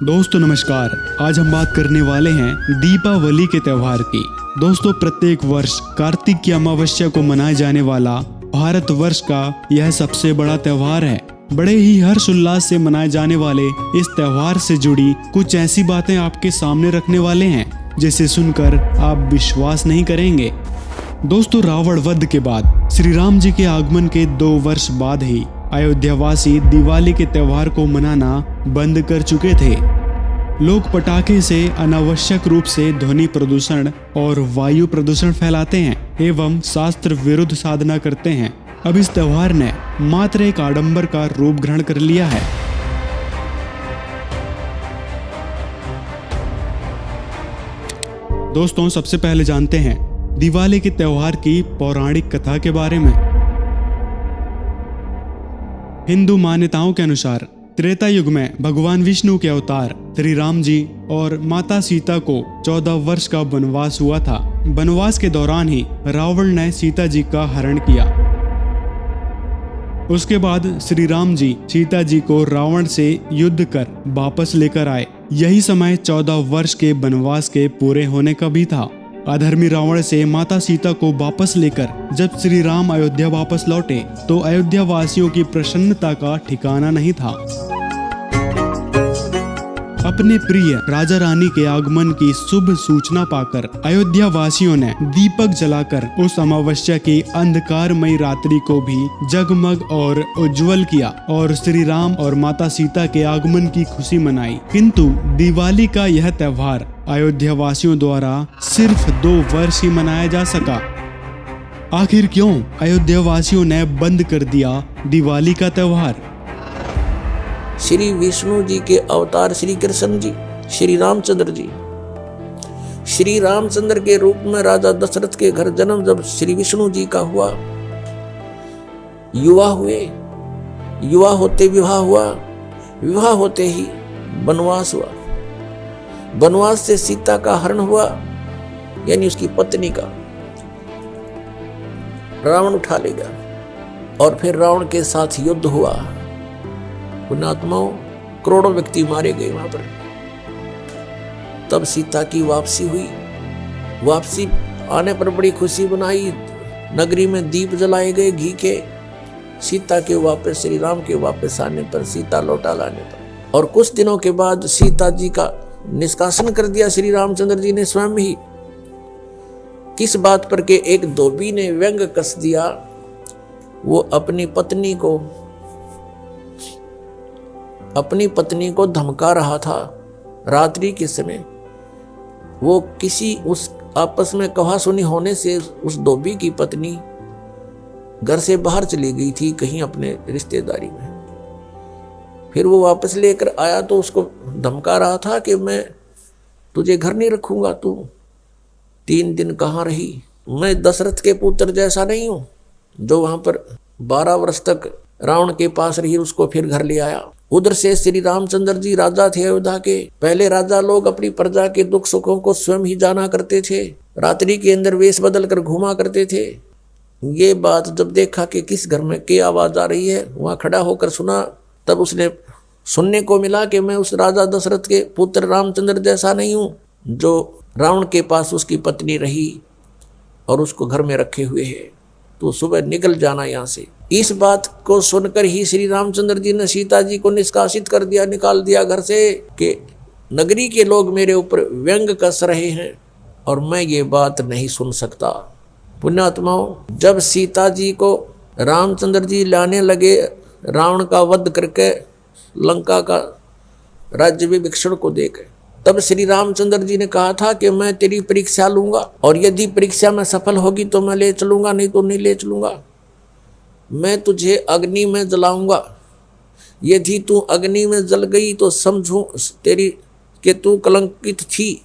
दोस्तों नमस्कार। आज हम बात करने वाले हैं दीपावली के त्योहार की। दोस्तों प्रत्येक वर्ष कार्तिक की अमावस्या को मनाए जाने वाला भारतवर्ष का यह सबसे बड़ा त्योहार है। बड़े ही हर्ष उल्लास से मनाए जाने वाले इस त्योहार से जुड़ी कुछ ऐसी बातें आपके सामने रखने वाले हैं जिसे सुनकर आप विश्वास नहीं करेंगे। दोस्तों रावण वध के बाद श्री राम जी के आगमन के 2 वर्ष बाद ही अयोध्यावासी दिवाली के त्योहार को मनाना बंद कर चुके थे। लोग पटाखे से अनावश्यक रूप से ध्वनि प्रदूषण और वायु प्रदूषण फैलाते हैं एवं शास्त्र विरुद्ध साधना करते हैं। अब इस त्योहार ने मात्र एक आडंबर का रूप ग्रहण कर लिया है। दोस्तों सबसे पहले जानते हैं दिवाली के त्योहार की पौराणिक कथा के बारे में। हिंदू मान्यताओं के अनुसार त्रेता युग में भगवान विष्णु के अवतार श्री राम जी और माता सीता को 14 वर्ष का वनवास हुआ था। वनवास के दौरान ही रावण ने सीता जी का हरण किया। उसके बाद श्री राम जी सीता जी को रावण से युद्ध कर वापस लेकर आए। यही समय 14 वर्ष के वनवास के पूरे होने का भी था। अधर्मी रावण से माता सीता को वापस लेकर जब श्री राम अयोध्या वापस लौटे तो अयोध्या वासियों की प्रसन्नता का ठिकाना नहीं था। अपने प्रिय राजा रानी के आगमन की शुभ सूचना पाकर अयोध्या वासियों ने दीपक जलाकर उस अमावस्या की अंधकारमयी रात्रि को भी जगमग और उज्जवल किया और श्री राम और माता सीता के आगमन की खुशी मनाई। किंतु दिवाली का यह त्योहार अयोध्या वासियों द्वारा सिर्फ 2 वर्ष ही मनाया जा सका। आखिर क्यों अयोध्या वासियों ने बंद कर दिया दिवाली का त्योहार? श्री विष्णु जी के अवतार श्री कृष्ण जी, श्री रामचंद्र जी, श्री रामचंद्र के रूप में राजा दशरथ के घर जन्म जब श्री विष्णु जी का हुआ, युवा हुए, युवा होते विवाह हुआ, विवाह होते ही वनवास हुआ, वनवास से सीता का हरण हुआ यानी उसकी पत्नी का रावण उठा ले गया और फिर रावण के साथ युद्ध हुआ। पुण्यात्माओं करोड़ों व्यक्ति मारे गए वहां पर। तब सीता की वापसी हुई। वापसी आने पर बड़ी खुशी मनाई, नगरी में दीप जलाए गए घी के। सीता के वापस, श्री राम के वापस आने पर, सीता लौटा लाने पर और कुछ दिनों के बाद सीता जी का निष्कासन कर दिया श्री रामचंद्र जी ने स्वयं ही। किस बात पर के एक धोबी ने व्यंग कस दिया। वो अपनी पत्नी को धमका रहा था रात्रि के समय। वो किसी उस आपस में कहासुनी होने से उस धोबी की पत्नी घर से बाहर चली गई थी कहीं अपने रिश्तेदारी में। फिर वो वापस लेकर आया तो उसको धमका रहा था कि मैं तुझे घर नहीं रखूंगा, तू 3 दिन कहाँ रही। मैं दशरथ के पुत्र जैसा नहीं हूं जो वहां पर 12 वर्ष तक रावण के पास रही, उसको फिर घर ले आया। उधर से श्री रामचंद्र जी राजा थे अयोध्या के। पहले राजा लोग अपनी प्रजा के दुख सुखों को स्वयं ही जाना करते थे, रात्रि के अंदर वेश बदल कर घूमा करते थे। ये बात जब देखा कि किस घर में क्या आवाज आ रही है, वहां खड़ा होकर सुना, तब उसने सुनने को मिला कि मैं उस राजा दशरथ के पुत्र रामचंद्र जैसा नहीं हूं जो रावण के पास उसकी पत्नी रही और उसको घर में रखे हुए है, तो सुबह निकल जाना यहाँ से। इस बात को सुनकर ही श्री रामचंद्र जी ने सीता जी को निष्कासित कर दिया, निकाल दिया घर से कि नगरी के लोग मेरे ऊपर व्यंग कस रहे हैं और मैं ये बात नहीं सुन सकता। पुण्यात्माओं जब सीता जी को रामचंद्र जी लाने लगे रावण का वध करके लंका का राज्य विभीषण को देकर, तब श्री रामचंद्र जी ने कहा था कि मैं तेरी परीक्षा लूंगा और यदि परीक्षा में सफल होगी तो मैं ले चलूंगा, नहीं तो नहीं ले चलूंगा। मैं तुझे अग्नि में जलाऊंगा, यदि तू अग्नि में जल गई तो समझूं तेरी कि तू कलंकित थी,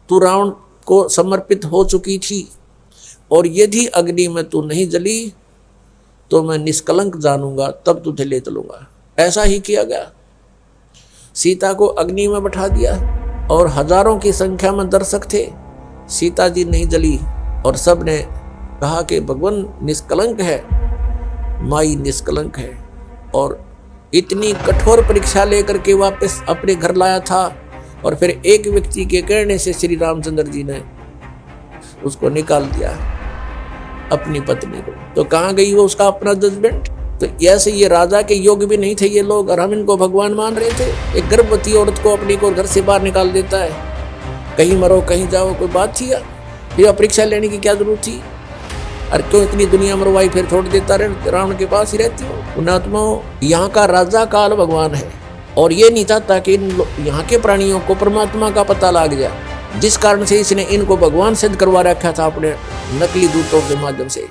तू रावण को समर्पित हो चुकी थी, और यदि अग्नि में तू नहीं जली तो मैं निष्कलंक जानूंगा, तब तुझे ले चलूंगा। ऐसा ही किया गया। सीता को अग्नि में बैठा दिया और हजारों की संख्या में दर्शक थे। सीता जी नहीं जली और सब ने कहा कि भगवान निष्कलंक है, माई निष्कलंक है और इतनी कठोर परीक्षा लेकर के वापस अपने घर लाया था, और फिर एक व्यक्ति के कहने से श्री रामचंद्र जी ने उसको निकाल दिया अपनी पत्नी को। तो कहाँ गई वो उसका अपना जजमेंट? तो ऐसे ये राजा के योग्य भी नहीं थे ये लोग, और हम इनको भगवान मान रहे थे। एक गर्भवती औरत को अपनी को घर से बाहर निकाल देता है, कहीं मरो कहीं जाओ, कोई बात थी यार? फिर परीक्षा लेने की क्या जरूरत थी? और क्यों इतनी दुनिया मरवाई, फिर छोड़ देता रहे, रावण के पास ही रहती हो। पुणात्मा, यहाँ का राजा काल भगवान है, और ये नहीं चाहता कि यहाँ के प्राणियों को परमात्मा का पता लग जाए, जिस कारण से इसने इनको भगवान सिद्ध करवा रखा था अपने नकली दूतों के माध्यम से।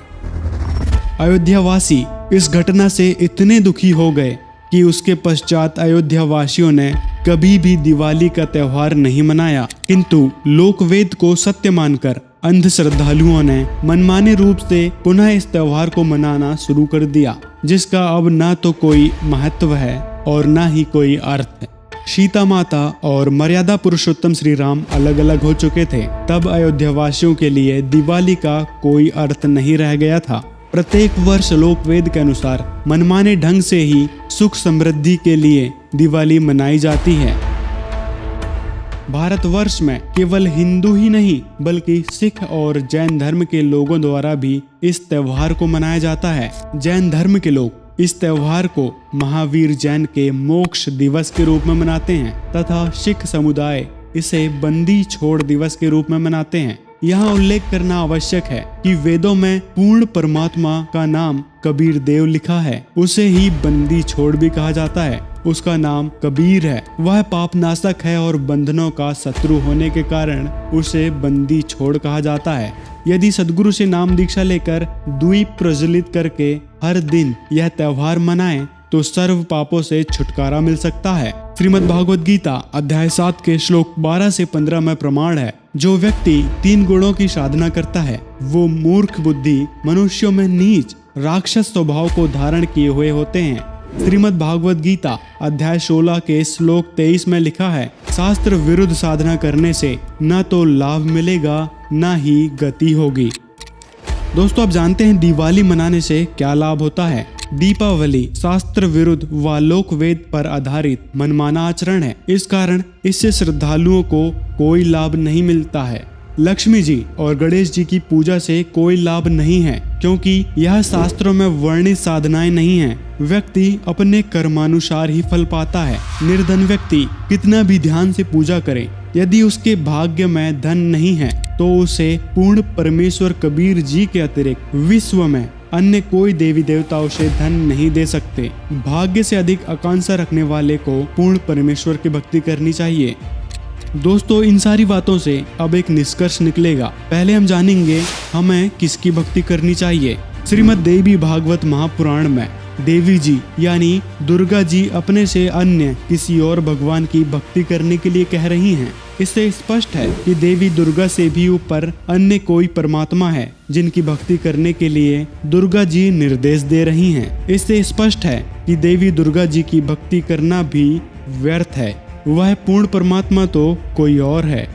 अयोध्यावासी इस घटना से इतने दुखी हो गए कि उसके पश्चात अयोध्यावासियों ने कभी भी दिवाली का त्योहार नहीं मनाया, किंतु लोकवेद को सत्य मानकर अंध श्रद्धालुओं ने मनमाने रूप से पुनः इस त्योहार को मनाना शुरू कर दिया, जिसका अब न तो कोई महत्व है और न ही कोई अर्थ है। सीता माता और मर्यादा पुरुषोत्तम श्री राम अलग अलग हो चुके थे। तब अयोध्यावासियों के लिए दिवाली का कोई अर्थ नहीं रह गया था। प्रत्येक वर्ष लोकवेद के अनुसार मनमाने ढंग से ही सुख समृद्धि के लिए दिवाली मनाई जाती है। भारतवर्ष में केवल हिंदू ही नहीं बल्कि सिख और जैन धर्म के लोगों द्वारा भी इस त्योहार को मनाया जाता है। जैन धर्म के लोग इस त्योहार को महावीर जैन के मोक्ष दिवस के रूप में मनाते हैं तथा सिख समुदाय इसे बंदी छोड़ दिवस के रूप में मनाते हैं। यहाँ उल्लेख करना आवश्यक है कि वेदों में पूर्ण परमात्मा का नाम कबीर देव लिखा है। उसे ही बंदी छोड़ भी कहा जाता है। उसका नाम कबीर है। वह पापनाशक है और बंधनों का शत्रु होने के कारण उसे बंदी छोड़ कहा जाता है। यदि सद्गुरु से नाम दीक्षा लेकर द्वीप प्रज्वलित करके हर दिन यह त्योहार मनाएं तो सर्व पापों से छुटकारा मिल सकता है। श्रीमद् भागवत गीता अध्याय 7 के श्लोक 12 से 15 में प्रमाण है, जो व्यक्ति 3 गुणों की साधना करता है वो मूर्ख बुद्धि मनुष्यों में नीच राक्षस स्वभाव को धारण किए हुए होते हैं। श्रीमद् भागवत गीता अध्याय 16 के श्लोक 23 में लिखा है, शास्त्र विरुद्ध साधना करने से न तो लाभ मिलेगा न ही गति होगी। दोस्तों, आप जानते हैं दिवाली मनाने से क्या लाभ होता है। दीपावली शास्त्र विरुद्ध व लोक वेद पर आधारित मनमाना आचरण है। इस कारण इससे श्रद्धालुओं को कोई लाभ नहीं मिलता है। लक्ष्मी जी और गणेश जी की पूजा से कोई लाभ नहीं है, क्योंकि यह शास्त्रों में वर्णित साधनाएं नहीं हैं। व्यक्ति अपने कर्मानुसार ही फल पाता है। निर्धन व्यक्ति कितना भी ध्यान से पूजा करे, यदि उसके भाग्य में धन नहीं है तो उसे पूर्ण परमेश्वर कबीर जी के अतिरिक्त विश्व में अन्य कोई देवी देवताओं से धन नहीं दे सकते। भाग्य से अधिक आकांक्षा रखने वाले को पूर्ण परमेश्वर की भक्ति करनी चाहिए। दोस्तों, इन सारी बातों से अब एक निष्कर्ष निकलेगा। पहले हम जानेंगे हमें किसकी भक्ति करनी चाहिए। श्रीमद् देवी भागवत महापुराण में देवी जी यानी दुर्गा जी अपने से अन्य किसी और भगवान की भक्ति करने के लिए कह रही हैं। इससे स्पष्ट है कि देवी दुर्गा से भी ऊपर अन्य कोई परमात्मा है जिनकी भक्ति करने के लिए दुर्गा जी निर्देश दे रही हैं। इससे स्पष्ट है कि देवी दुर्गा जी की भक्ति करना भी व्यर्थ है। वह पूर्ण परमात्मा तो कोई और है।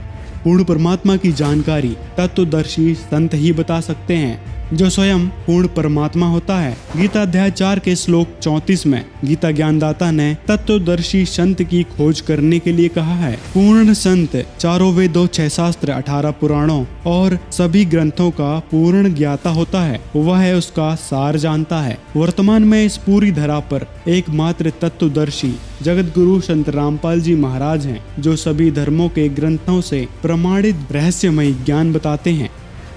पूर्ण परमात्मा की जानकारी तत्वदर्शी संत ही बता सकते हैं, जो स्वयं पूर्ण परमात्मा होता है। गीता अध्याय 4 के श्लोक 34 में गीता ज्ञानदाता ने तत्वदर्शी संत की खोज करने के लिए कहा है। पूर्ण संत चारों वेदों 6 शास्त्र 18 पुराणों और सभी ग्रंथों का पूर्ण ज्ञाता होता है। वह उसका सार जानता है। वर्तमान में इस पूरी धरा पर एकमात्र तत्वदर्शी जगत गुरु संत रामपाल जी महाराज हैं, जो सभी धर्मों के ग्रंथों से प्रमाणित रहस्यमय ज्ञान बताते हैं।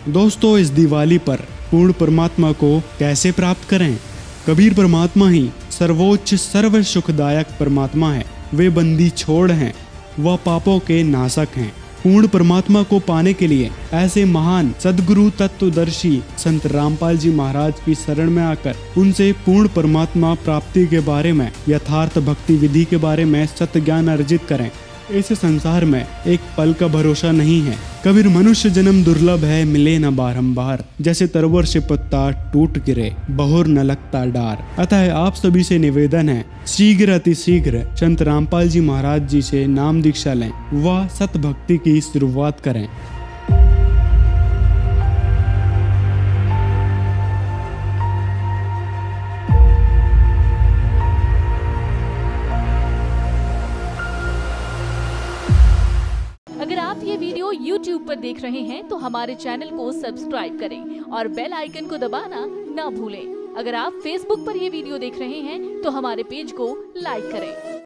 दोस्तों, इस दिवाली पर पूर्ण परमात्मा को कैसे प्राप्त करें? कबीर परमात्मा ही सर्वोच्च सर्व सुखदायक परमात्मा है। वे बंदी छोड़ हैं, वह पापों के नाशक हैं। पूर्ण परमात्मा को पाने के लिए ऐसे महान सद्गुरु तत्वदर्शी संत रामपाल जी महाराज की शरण में आकर उनसे पूर्ण परमात्मा प्राप्ति के बारे में, यथार्थ भक्ति विधि के बारे में सत्य ज्ञान अर्जित करें। इस संसार में एक पल का भरोसा नहीं है। कबीर मनुष्य जन्म दुर्लभ है, मिले न बारंबार। जैसे तरवर से पत्ता टूट गिरे, बहुर न लगता डार। अतः आप सभी से निवेदन है, शीघ्र अति शीघ्र संत रामपाल जी महाराज जी से नाम दीक्षा लें व सत भक्ति की शुरुआत करें। अगर आप ये वीडियो YouTube पर देख रहे हैं तो हमारे चैनल को सब्सक्राइब करें और बेल आइकन को दबाना ना भूलें। अगर आप Facebook पर ये वीडियो देख रहे हैं तो हमारे पेज को लाइक करें।